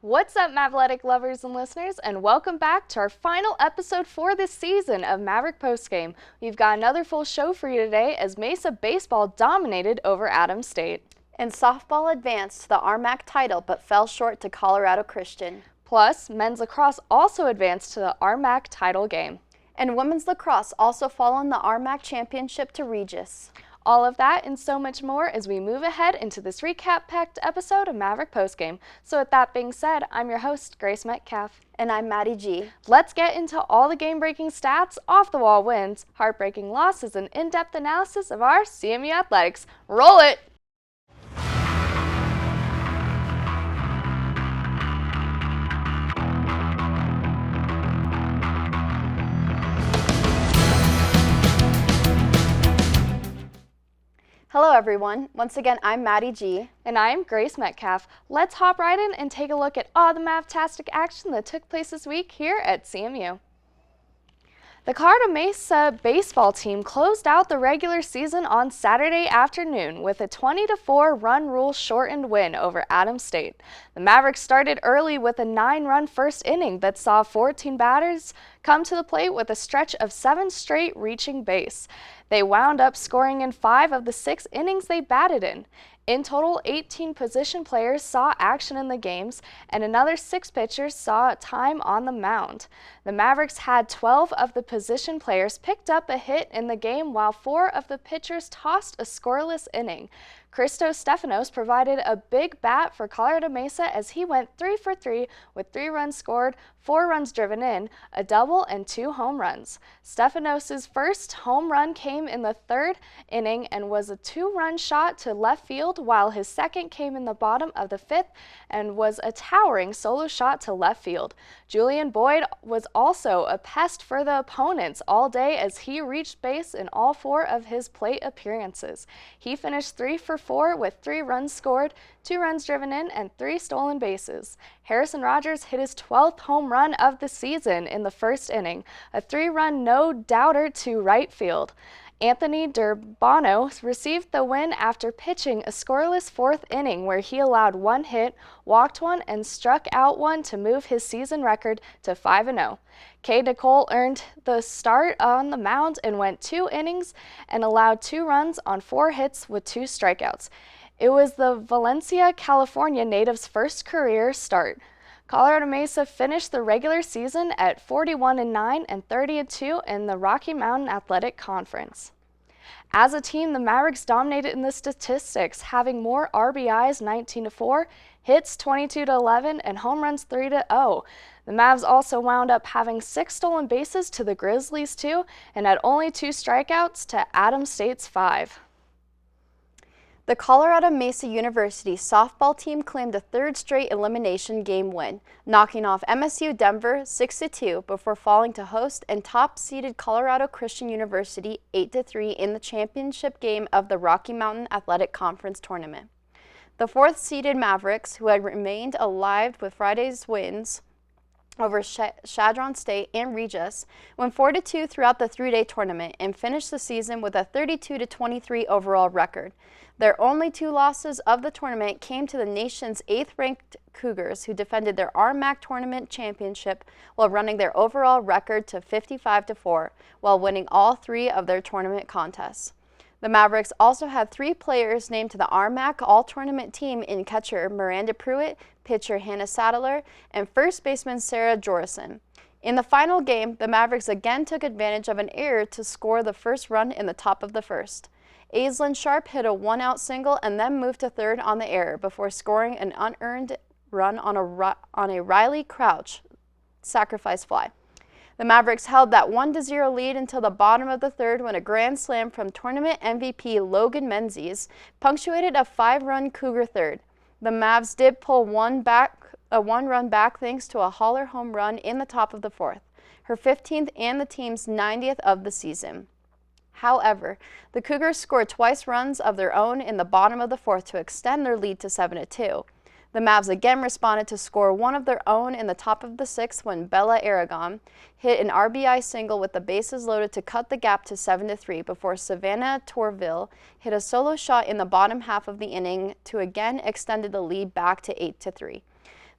What's up, Mavletic lovers and listeners, and welcome back to our final episode for this season of Maverick Postgame. We've got another full show for you today as Mesa baseball dominated over Adams State. And softball advanced to the RMAC title but fell short to Colorado Christian. Plus, men's lacrosse also advanced to the RMAC title game. And women's lacrosse also won the RMAC championship to Regis. All of that and so much more as we move ahead into this recap-packed episode of Maverick Postgame. So with that being said, I'm your host, Grace Metcalf. And I'm Maddie G. Let's get into all the game-breaking stats, off-the-wall wins, heartbreaking losses, and in-depth analysis of our CMU athletics. Roll it! Hello everyone, once again I'm Maddie G. And I'm Grace Metcalf. Let's hop right in and take a look at all the Mavtastic action that took place this week here at CMU. The Colorado Mesa baseball team closed out the regular season on Saturday afternoon with a 20-4 run rule shortened win over Adams State. The Mavericks started early with a 9-run first inning that saw 14 batters come to the plate with a stretch of 7 straight reaching base. They wound up scoring in 5 of the 6 innings they batted in. In total, 18 position players saw action in the games, and another 6 pitchers saw time on the mound. The Mavericks had 12 of the position players picked up a hit in the game, while 4 of the pitchers tossed a scoreless inning. Christos Stefanos provided a big bat for Colorado Mesa as he went 3 for 3 with 3 runs scored, 4 runs driven in, a double, and 2 home runs. Stefanos' first home run came in the 3rd inning and was a 2-run shot to left field, while his second came in the bottom of the 5th and was a towering solo shot to left field. Julian Boyd was also a pest for the opponents all day as he reached base in all 4 of his plate appearances. He finished 3 for 4 with 3 runs scored, 2 runs driven in, and 3 stolen bases. Harrison Rogers hit his 12th home run of the season in the 1st inning, a 3-run no-doubter to right field. Anthony Durbano received the win after pitching a scoreless 4th inning where he allowed 1 hit, walked 1, and struck out 1 to move his season record to 5-0. Kay Nicole earned the start on the mound and went 2 innings and allowed 2 runs on 4 hits with 2 strikeouts. It was the Valencia, California native's first career start. Colorado Mesa finished the regular season at 41-9 and 30-2 in the Rocky Mountain Athletic Conference. As a team, the Mavericks dominated in the statistics, having more RBIs 19-4, hits 22-11, and home runs 3-0. The Mavs also wound up having 6 stolen bases to the Grizzlies 2 and had only 2 strikeouts to Adams State's 5. The Colorado Mesa University softball team claimed a 3rd straight elimination game win, knocking off MSU Denver 6-2 before falling to host and top-seeded Colorado Christian University 8-3 in the championship game of the Rocky Mountain Athletic Conference tournament. The 4th-seeded Mavericks, who had remained alive with Friday's wins over Chadron State and Regis, went 4-2 throughout the 3-day tournament and finished the season with a 32-23 overall record. Their only 2 losses of the tournament came to the nation's 8th-ranked Cougars, who defended their RMAC tournament championship while running their overall record to 55-4, while winning all 3 of their tournament contests. The Mavericks also had 3 players named to the RMAC all-tournament team in catcher Miranda Pruitt, pitcher Hannah Sadler, and first baseman Sarah Jorison. In the final game, the Mavericks again took advantage of an error to score the first run in the top of the 1st. Aislinn Sharp hit a 1-out single and then moved to 3rd on the error before scoring an unearned run on a Riley Crouch sacrifice fly. The Mavericks held that 1-0 lead until the bottom of the 3rd when a grand slam from tournament MVP Logan Menzies punctuated a 5-run Cougar 3rd. The Mavs did pull a 1-run back thanks to a Holler home run in the top of the 4th, her 15th and the team's 90th of the season. However, the Cougars scored twice runs of their own in the bottom of the 4th to extend their lead to 7-2. The Mavs again responded to score one of their own in the top of the 6th when Bella Aragon hit an RBI single with the bases loaded to cut the gap to 7-3 before Savannah Torville hit a solo shot in the bottom half of the inning to again extend the lead back to 8-3.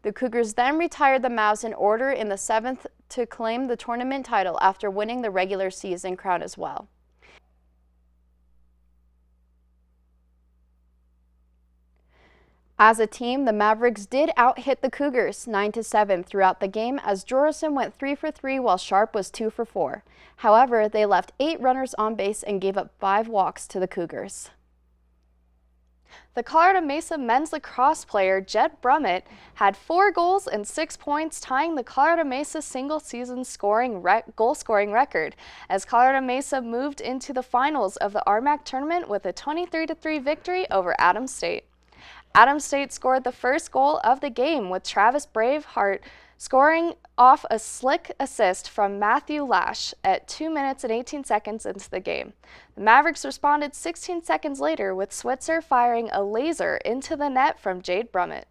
The Cougars then retired the Mavs in order in the 7th to claim the tournament title after winning the regular season crown as well. As a team, the Mavericks did out-hit the Cougars 9-7 throughout the game as Jorison went 3 for 3 while Sharp was 2 for 4. However, they left 8 runners on base and gave up 5 walks to the Cougars. The Colorado Mesa men's lacrosse player Jed Brummett had 4 goals and 6 points, tying the Colorado Mesa single-season goal-scoring record as Colorado Mesa moved into the finals of the RMAC tournament with a 23-3 victory over Adams State. Adams State scored the first goal of the game with Travis Braveheart scoring off a slick assist from Matthew Lash at 2 minutes and 18 seconds into the game. The Mavericks responded 16 seconds later with Switzer firing a laser into the net from Jade Brummett.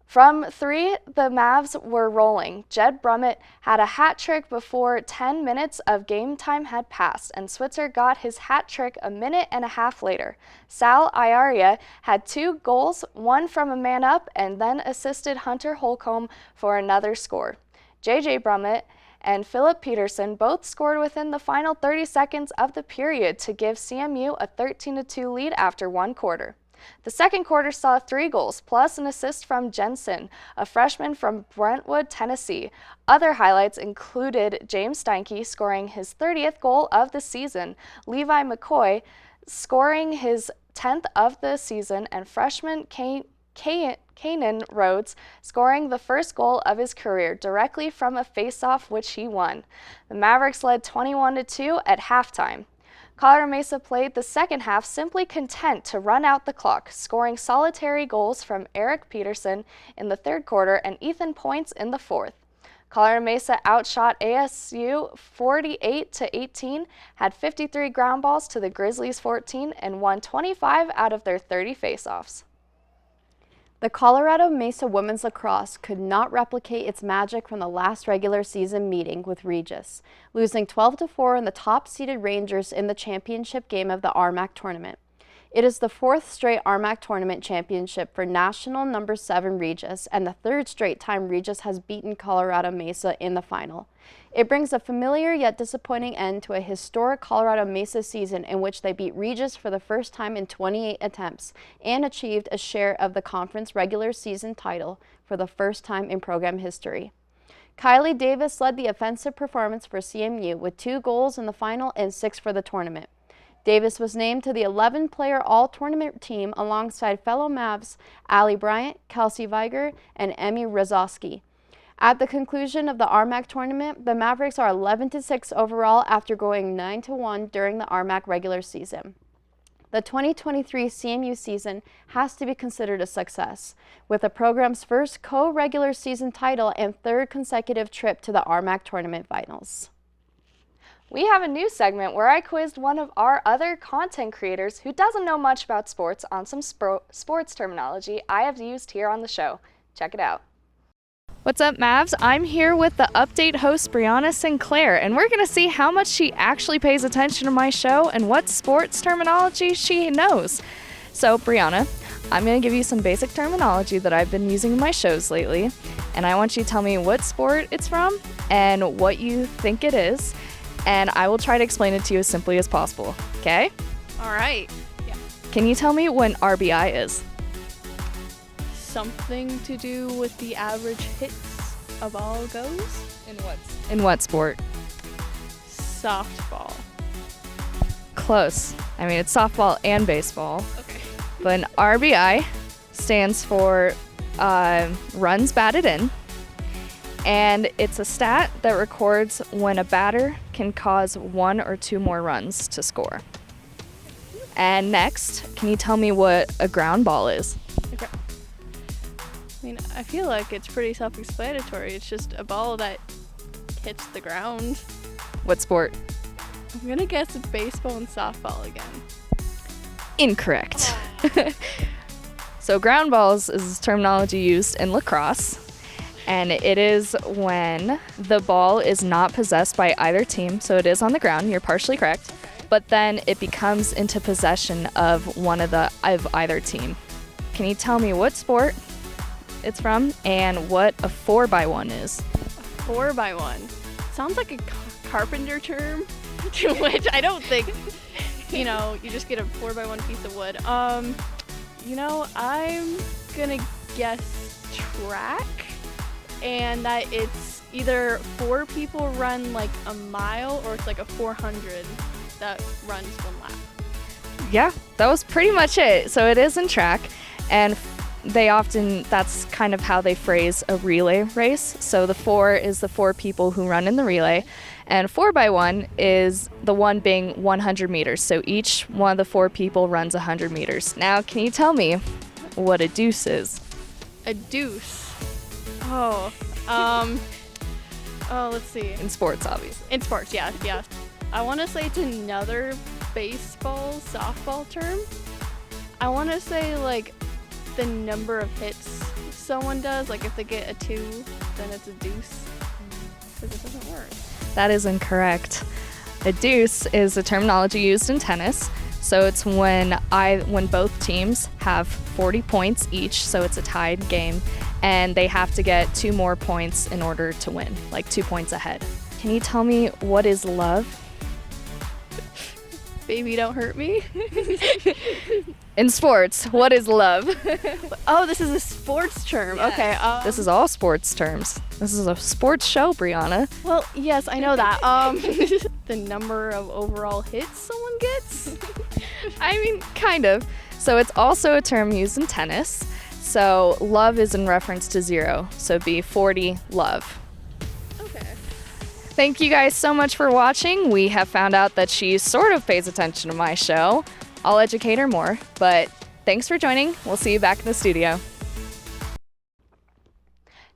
From 3, the Mavs were rolling. Jed Brummett had a hat trick before 10 minutes of game time had passed, and Switzer got his hat trick a minute and a half later. Sal Iaria had 2 goals, one from a man up, and then assisted Hunter Holcomb for another score. JJ Brummett and Philip Peterson both scored within the final 30 seconds of the period to give CMU a 13-2 lead after 1 quarter. The second quarter saw 3 goals, plus an assist from Jensen, a freshman from Brentwood, Tennessee. Other highlights included James Steinke scoring his 30th goal of the season, Levi McCoy scoring his 10th of the season, and freshman Kanan Rhodes scoring the first goal of his career directly from a face-off which he won. The Mavericks led 21-2 at halftime. Colorado Mesa played the second half simply content to run out the clock, scoring solitary goals from Eric Peterson in the third quarter and Ethan Points in the fourth. Colorado Mesa outshot ASU 48-18, had 53 ground balls to the Grizzlies 14, and won 25 out of their 30 faceoffs. The Colorado Mesa women's lacrosse could not replicate its magic from the last regular season meeting with Regis, losing 12-4 in the top-seeded Rangers in the championship game of the RMAC tournament. It is the 4th straight RMAC tournament championship for national number 7 Regis and the 3rd straight time Regis has beaten Colorado Mesa in the final. It brings a familiar yet disappointing end to a historic Colorado Mesa season in which they beat Regis for the first time in 28 attempts and achieved a share of the conference regular season title for the first time in program history. Kylie Davis led the offensive performance for CMU with 2 goals in the final and 6 for the tournament. Davis was named to the 11-player all-tournament team alongside fellow Mavs Allie Bryant, Kelsey Viger, and Emmy Rozowski. At the conclusion of the RMAC tournament, the Mavericks are 11-6 overall after going 9-1 during the RMAC regular season. The 2023 CMU season has to be considered a success, with the program's first co-regular season title and 3rd consecutive trip to the RMAC tournament finals. We have a new segment where I quizzed one of our other content creators who doesn't know much about sports on some sports terminology I have used here on the show. Check it out. What's up, Mavs? I'm here with the update host, Brianna Sinclair, and we're going to see how much she actually pays attention to my show and what sports terminology she knows. So, Brianna, I'm going to give you some basic terminology that I've been using in my shows lately, and I want you to tell me what sport it's from and what you think it is, and I will try to explain it to you as simply as possible, okay? All right. Yeah. Can you tell me what an RBI is? Something to do with the average hits a ball goes? In what sport? Softball. Close. I mean, it's softball and baseball. Okay. But an RBI stands for runs batted in, and it's a stat that records when a batter can cause 1 or 2 more runs to score. And next, can you tell me what a ground ball is? Okay. I mean, I feel like it's pretty self-explanatory. It's just a ball that hits the ground. What sport? I'm gonna guess baseball and softball again. Incorrect. So ground balls is terminology used in lacrosse, and it is when the ball is not possessed by either team, so it is on the ground, you're partially correct, but then it becomes into possession of either team. Can you tell me what sport it's from, and what a 4x1 is. 4x1. Sounds like a carpenter term, to which I don't think, you just get a 4x1 piece of wood. I'm gonna guess track, and that it's either 4 people run like a mile, or it's like a 400 that runs 1 lap. Yeah, that was pretty much it. So it is in track, and that's kind of how they phrase a relay race. So the 4 is the 4 people who run in the relay, and 4x1 is the one being 100 meters. So each one of the 4 people runs 100 meters. Now, can you tell me what a deuce is? A deuce. Let's see. In sports, obviously. In sports, yeah. I want to say it's another baseball, softball term. I want to say like the number of hits someone does. Like if they get a 2, then it's a deuce. Because it doesn't work. That is incorrect. A deuce is a terminology used in tennis. So it's when both teams have 40 points each, so it's a tied game, and they have to get 2 more points in order to win, like 2 points ahead. Can you tell me what is love? Baby, don't hurt me. In sports, what is love? Oh, this is a sports term. Yes. Okay. This is all sports terms. This is a sports show, Brianna. Well, yes, I know that. The number of overall hits someone gets? I mean, kind of. So it's also a term used in tennis. So love is in reference to 0. So it'd be 40 love. Okay. Thank you guys so much for watching. We have found out that she sort of pays attention to my show. I'll educate her more, but thanks for joining. We'll see you back in the studio.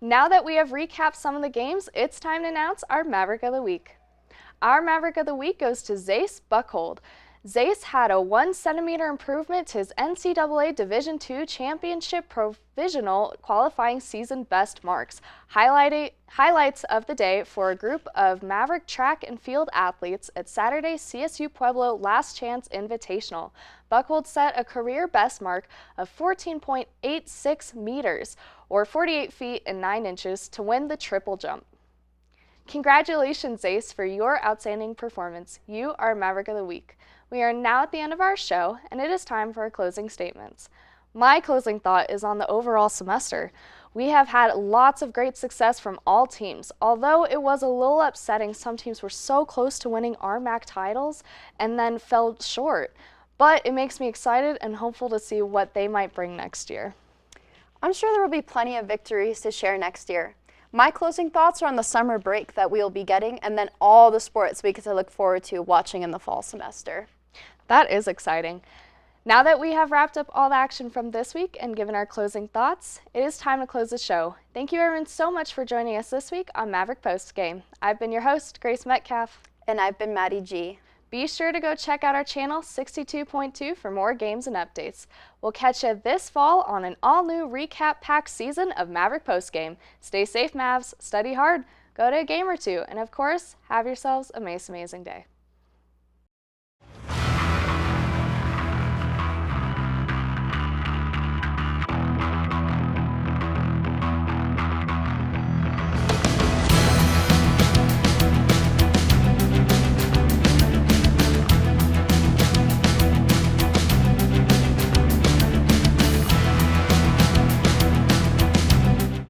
Now that we have recapped some of the games, it's time to announce our Maverick of the Week. Our Maverick of the Week goes to Zace Buckhold. Zace had a 1 centimeter improvement to his NCAA Division II Championship Provisional qualifying season best marks. Highlights of the day for a group of Maverick track and field athletes at Saturday's CSU Pueblo Last Chance Invitational. Buckhold set a career best mark of 14.86 meters, or 48 feet and 9 inches, to win the triple jump. Congratulations, Zace, for your outstanding performance. You are Maverick of the Week. We are now at the end of our show, and it is time for our closing statements. My closing thought is on the overall semester. We have had lots of great success from all teams. Although it was a little upsetting, some teams were so close to winning RMAC titles and then fell short. But it makes me excited and hopeful to see what they might bring next year. I'm sure there will be plenty of victories to share next year. My closing thoughts are on the summer break that we will be getting, and then all the sports we get to look forward to watching in the fall semester. That is exciting. Now that we have wrapped up all the action from this week and given our closing thoughts, it is time to close the show. Thank you everyone so much for joining us this week on Maverick Postgame. I've been your host, Grace Metcalf. And I've been Maddie G. Be sure to go check out our channel 62.2 for more games and updates. We'll catch you this fall on an all-new recap-packed season of Maverick Postgame. Stay safe, Mavs, study hard, go to a game or two, and of course, have yourselves a most amazing day.